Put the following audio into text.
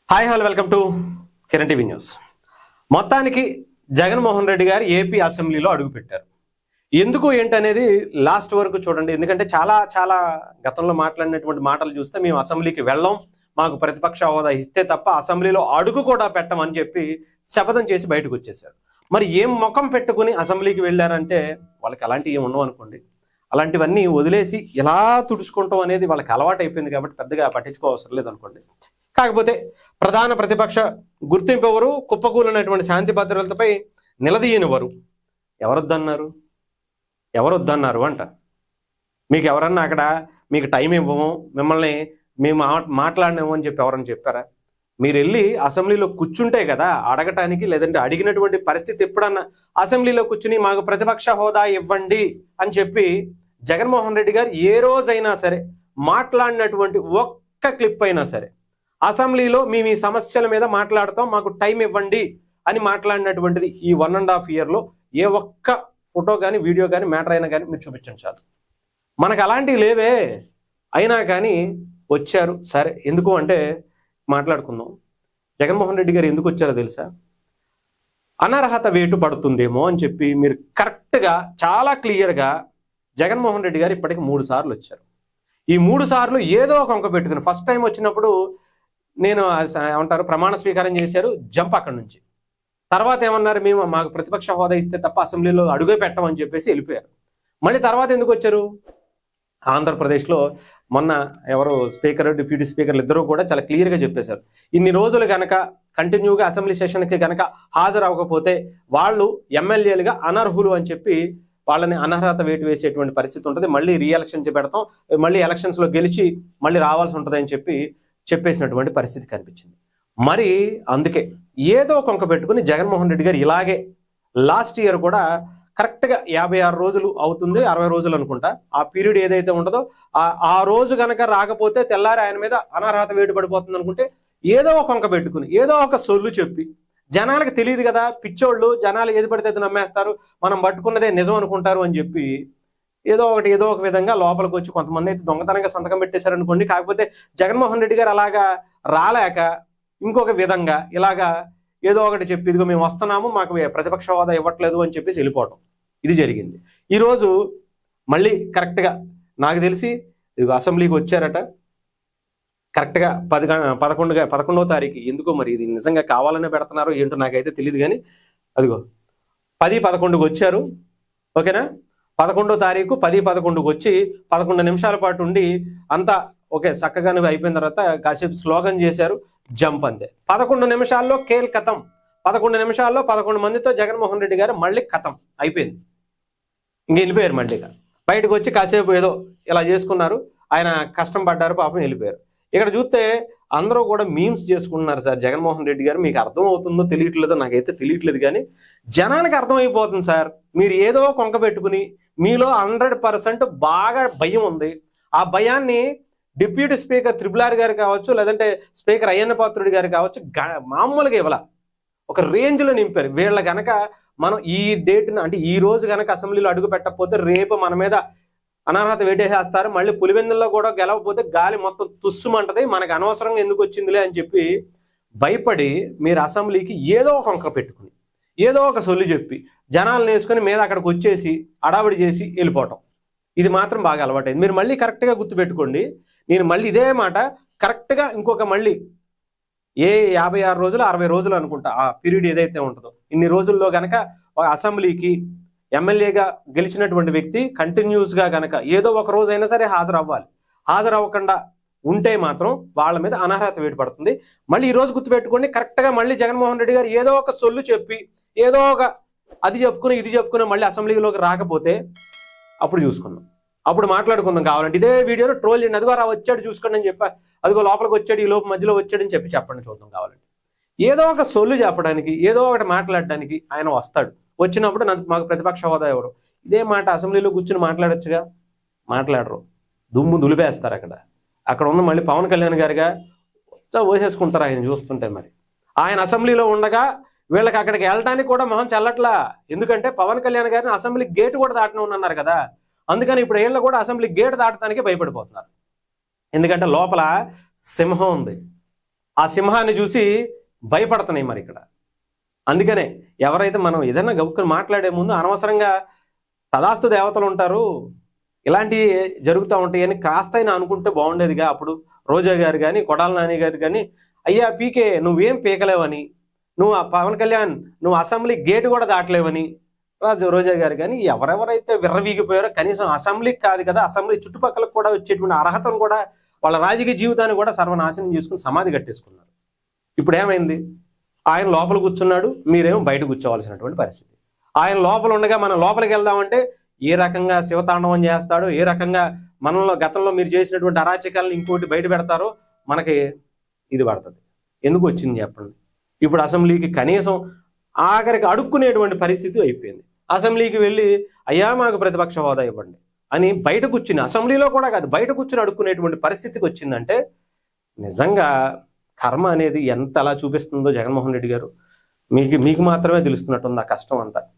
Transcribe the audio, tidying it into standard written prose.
Hi hello welcome to Kiran TV news. మొత్తానికి జగన్మోహన్ రెడ్డి గారు AP అసెంబ్లీలో అడుగుపెట్టారు. ఎందుకు ఏంటనేది లాస్ట్ వరకు చూడండి. ఎందుకంటే చాలా చాలా గతంలో మాట్లాడినటువంటి మాటలు చూస్తే మేము అసెంబ్లీకి వెళ్ళాం, మాకు ప్రతిపక్ష హోదా ఇస్తే తప్ప అసెంబ్లీలో అడుగు కూడా పెట్టమని చెప్పి శపథం చేసి బయటకు వచ్చేసారు. మరి ఏం ముఖం పెట్టుకుని అసెంబ్లీకి వెళ్ళారంటే వాళ్ళకి అలాంటివి ఏమి ఉండవు అనుకోండి. అలాంటివన్నీ వదిలేసి ఎలా తుడుచుకుంటాం అనేది వాళ్ళకి అలవాటు అయిపోయింది కాబట్టి పెద్దగా పట్టించుకోవసరం లేదనుకోండి. కాకపోతే ప్రధాన ప్రతిపక్ష గుర్తింపు ఎవరు? కుప్పకూలినటువంటి శాంతి భద్రతలపై నిలదీయనివ్వరు. ఎవరొద్దన్నారు అంట. మీకు ఎవరన్నా అక్కడ మీకు టైం ఇవ్వము, మిమ్మల్ని మేము మాట్లాడినాము అని చెప్పి ఎవరన్నా చెప్పారా? మీరు వెళ్ళి అసెంబ్లీలో కూర్చుంటే కదా అడగటానికి, లేదంటే అడిగినటువంటి పరిస్థితి ఎప్పుడన్నా అసెంబ్లీలో కూర్చుని మాకు ప్రతిపక్ష హోదా ఇవ్వండి అని చెప్పి జగన్మోహన్ రెడ్డి గారు ఏ రోజైనా సరే మాట్లాడినటువంటి ఒక్క క్లిప్ అయినా సరే అసెంబ్లీలో మేము ఈ సమస్యల మీద మాట్లాడతాం, మాకు టైం ఇవ్వండి అని మాట్లాడినటువంటిది ఈ 1.5 yearలో ఏ ఒక్క ఫోటో కానీ వీడియో కానీ మ్యాటర్ అయినా కానీ మీరు చూపించండి చాలు. మనకు అలాంటివి లేవే. అయినా కానీ వచ్చారు. సరే, ఎందుకు అంటే మాట్లాడుకుందాం. జగన్మోహన్ రెడ్డి గారు ఎందుకు వచ్చారో తెలుసా? అనర్హత వేటు పడుతుందేమో అని చెప్పి మీరు కరెక్ట్గా చాలా క్లియర్గా జగన్మోహన్ రెడ్డి గారు ఇప్పటికి 3 సార్లు వచ్చారు. ఈ 3 సార్లు ఏదో ఒక అంక పెట్టుకుని, ఫస్ట్ టైం వచ్చినప్పుడు నేను ఏమంటారు ప్రమాణ స్వీకారం చేశారు, జంప్ అక్కడి నుంచి. తర్వాత ఏమన్నారు, మేము మాకు ప్రతిపక్ష హోదా ఇస్తే తప్ప అసెంబ్లీలో అడుగే పెట్టమని చెప్పేసి వెళ్ళిపోయారు. మళ్ళీ తర్వాత ఎందుకు వచ్చారు? ఆంధ్రప్రదేశ్లో మొన్న ఎవరు స్పీకర్, డిప్యూటీ స్పీకర్లు ఇద్దరూ కూడా చాలా క్లియర్గా చెప్పేశారు, ఇన్ని రోజులు కనుక కంటిన్యూగా అసెంబ్లీ సెషన్కి కనుక హాజరు అవ్వకపోతే వాళ్ళు ఎమ్మెల్యేలుగా అనర్హులు అని చెప్పి వాళ్ళని అనర్హత వేటు వేసేటువంటి పరిస్థితి ఉంటుంది, మళ్ళీ రీఎలక్షన్ పెడతాం, మళ్ళీ ఎలక్షన్స్లో గెలిచి మళ్ళీ రావాల్సి ఉంటుంది అని చెప్పేసినటువంటి పరిస్థితి కనిపించింది. మరి అందుకే ఏదో కొంక పెట్టుకుని జగన్మోహన్ రెడ్డి గారు ఇలాగే లాస్ట్ ఇయర్ కూడా కరెక్ట్గా 56 రోజులు అవుతుంది, 60 రోజులు అనుకుంటా, ఆ పీరియడ్ ఏదైతే ఉంటుందో ఆ రోజు కనుక రాకపోతే తెల్లారి ఆయన మీద అనర్హత వేటు పడిపోతుంది అనుకుంటే ఏదో ఒక కొంక పెట్టుకుని ఏదో ఒక సొల్లు చెప్పి, జనాలకు తెలియదు కదా, పిచ్చోళ్ళు జనాలు ఏది పడితే అది నమ్మేస్తారు, మనం పట్టుకున్నదే నిజం అనుకుంటారు అని చెప్పి ఏదో ఒక విధంగా లోపలికి వచ్చి కొంతమంది అయితే దొంగతనంగా సంతకం పెట్టేశారనుకోండి. కాకపోతే జగన్మోహన్ రెడ్డి గారు అలాగా రాలేక ఇంకొక విధంగా ఇలాగా ఏదో ఒకటి చెప్పి ఇదిగో మేము వస్తున్నాము, మాకు ప్రతిపక్ష హోదా ఇవ్వట్లేదు అని చెప్పేసి వెళ్ళిపోవటం, ఇది జరిగింది. ఈరోజు మళ్ళీ కరెక్ట్గా నాకు తెలిసి ఇదిగో అసెంబ్లీకి వచ్చారట. కరెక్ట్గా 11వ తారీఖు, ఎందుకో మరి ఇది నిజంగా కావాలనే పెడుతున్నారో ఏంటో నాకైతే తెలియదు, కానీ అదిగో 10-11కి వచ్చారు. ఓకేనా? 11వ తారీఖు 10-11కి వచ్చి 11 నిమిషాల పాటు ఉండి అంతా ఓకే చక్కగా అయిపోయిన తర్వాత కాసేపు స్లోగన్ చేశారు, జంప్ అంతే. 11 నిమిషాల్లో కేల్ కథం. 11 నిమిషాల్లో 11 మందితో జగన్మోహన్ రెడ్డి గారు మళ్ళీ కథం అయిపోయింది. ఇంక వెళ్ళిపోయారు. మళ్ళీ బయటకు వచ్చి కాసేపు ఏదో ఇలా చేసుకున్నారు, ఆయన కష్టం పడ్డారు, పాపం వెళ్ళిపోయారు. ఇక్కడ చూస్తే అందరూ కూడా మీమ్స్ చేసుకుంటున్నారు. సార్ జగన్మోహన్ రెడ్డి గారు మీకు అర్థం అవుతుందో తెలియట్లేదో నాకైతే తెలియట్లేదు, కానీ జనానికి అర్థమైపోతుంది సార్. మీరు ఏదో కొంక పెట్టుకుని మీలో 100% బాగా భయం ఉంది. ఆ భయాన్ని డిప్యూటీ స్పీకర్ త్రిపులార్ గారు కావచ్చు, లేదంటే స్పీకర్ అయ్యన్న పాత్రుడి గారు కావచ్చు, మామూలుగా ఇవ్వాల ఒక రేంజ్లో నింపారు. వీళ్ళ గనక మనం ఈ డేట్ను అంటే ఈ రోజు కనుక అసెంబ్లీలో అడుగు పెట్టకపోతే రేపు మన మీద అనర్హత వేటేసేస్తారు, మళ్ళీ పులివెందుల్లో కూడా గెలవకపోతే గాలి మొత్తం తుస్సుమంటది, మనకు అనవసరంగా ఎందుకు వచ్చిందిలే అని చెప్పి భయపడి మీరు అసెంబ్లీకి ఏదో ఒక వంక పెట్టుకుని ఏదో ఒక సొల్లు చెప్పి జనాలను వేసుకుని మీద అక్కడికి వచ్చేసి అడావిడి చేసి వెళ్ళిపోవటం, ఇది మాత్రం బాగా అలవాటైంది. మీరు మళ్ళీ కరెక్ట్గా గుర్తుపెట్టుకోండి. నేను మళ్ళీ ఇదే మాట కరెక్ట్గా ఇంకొక మళ్ళీ 56 రోజులు 60 రోజులు అనుకుంటా ఆ పీరియడ్ ఏదైతే ఉంటుందో, ఇన్ని రోజుల్లో కనుక అసెంబ్లీకి ఎమ్మెల్యేగా గెలిచినటువంటి వ్యక్తి కంటిన్యూస్గా కనుక ఏదో ఒక రోజైనా సరే హాజరవ్వాలి. హాజరవ్వకుండా ఉంటే మాత్రం వాళ్ళ మీద అనర్హత వేటు పడుతుంది. మళ్ళీ ఈ రోజు గుర్తుపెట్టుకోండి, కరెక్ట్గా మళ్ళీ జగన్మోహన్ రెడ్డి గారు ఏదో ఒక సొల్లు చెప్పి ఏదో ఒక అది చెప్పుకుని ఇది చెప్పుకుని మళ్ళీ అసెంబ్లీలోకి రాకపోతే అప్పుడు చూసుకుందాం, అప్పుడు మాట్లాడుకుందాం. కావాలంటే ఇదే వీడియోలో ట్రోల్ చేయండి, అదిగో వచ్చాడు చూసుకోండి అని చెప్పి, అదిగో లోపలికి వచ్చాడు, ఈ లోపు మధ్యలో వచ్చాడని చెప్పండి, చూద్దాం. కావాలంటే ఏదో ఒక సొల్లు చెప్పడానికి ఏదో ఒకటి మాట్లాడడానికి ఆయన వస్తాడు. వచ్చినప్పుడు మాకు ప్రతిపక్ష హోదా ఎవరు, ఇదే మాట అసెంబ్లీలో కూర్చుని మాట్లాడొచ్చుగా, మాట్లాడరు, దుమ్ము దులిపేస్తారు. అక్కడ ఉన్న మళ్ళీ పవన్ కళ్యాణ్ గారిగా వేసేసుకుంటారు ఆయన చూస్తుంటే. మరి ఆయన అసెంబ్లీలో ఉండగా వీళ్ళకి అక్కడికి వెళ్ళడానికి కూడా మొహం చల్లట్లా, ఎందుకంటే పవన్ కళ్యాణ్ గారిని అసెంబ్లీ గేట్ కూడా దాటనున్నారు కదా, అందుకని ఇప్పుడు వీళ్ళు కూడా అసెంబ్లీ గేట్ దాటడానికి భయపడిపోతున్నారు. ఎందుకంటే లోపల సింహం ఉంది, ఆ సింహాన్ని చూసి భయపడుతున్నాయి మరి ఇక్కడ. అందుకనే ఎవరైతే మనం ఏదైనా గబుక్కుని మాట్లాడే ముందు అనవసరంగా తదాస్తు దేవతలు ఉంటారు, ఇలాంటివి జరుగుతూ ఉంటాయని కాస్తైనా అనుకుంటే బాగుండేదిగా. అప్పుడు రోజా గారు కానీ కొడాల నాని గారు కానీ, అయ్యా పీకే నువ్వేం పీకలేవని, నువ్వు ఆ పవన్ కళ్యాణ్ నువ్వు అసెంబ్లీ గేటు కూడా దాటలేవని రోజా గారు కానీ ఎవరెవరైతే విర్రవీగిపోయారో కనీసం అసెంబ్లీకి కాదు కదా, అసెంబ్లీ చుట్టుపక్కలకు కూడా వచ్చేటువంటి అర్హతను కూడా వాళ్ళ రాజకీయ జీవితాన్ని కూడా సర్వనాశనం చేసుకుని సమాధి కట్టేసుకున్నారు. ఇప్పుడు ఏమైంది? ఆయన లోపల కూర్చున్నాడు, మీరేమో బయట కూర్చోవలసినటువంటి పరిస్థితి. ఆయన లోపల ఉండగా మనం లోపలికి వెళ్దామంటే ఏ రకంగా శివతాండవం చేస్తాడో, ఏ రకంగా మనలో గతంలో మీరు చేసినటువంటి అరాచకాలను ఇంకోటి బయట పెడతారో మనకి ఇది పడుతుంది. ఎందుకు వచ్చింది చెప్పండి? ఇప్పుడు అసెంబ్లీకి కనీసం ఆఖరికి అడుక్కునేటువంటి పరిస్థితి అయిపోయింది. అసెంబ్లీకి వెళ్ళి అయ్యా మాకు ప్రతిపక్ష హోదా ఇవ్వండి అని బయట కూర్చుని, అసెంబ్లీలో కూడా కాదు బయట కూర్చుని అడుక్కునేటువంటి పరిస్థితికి వచ్చిందంటే నిజంగా కర్మ అనేది ఎంత అలా చూపిస్తుందో జగన్మోహన్ రెడ్డి గారు మీకు మాత్రమే తెలుస్తున్నట్టుంది ఆ కష్టం అంతా.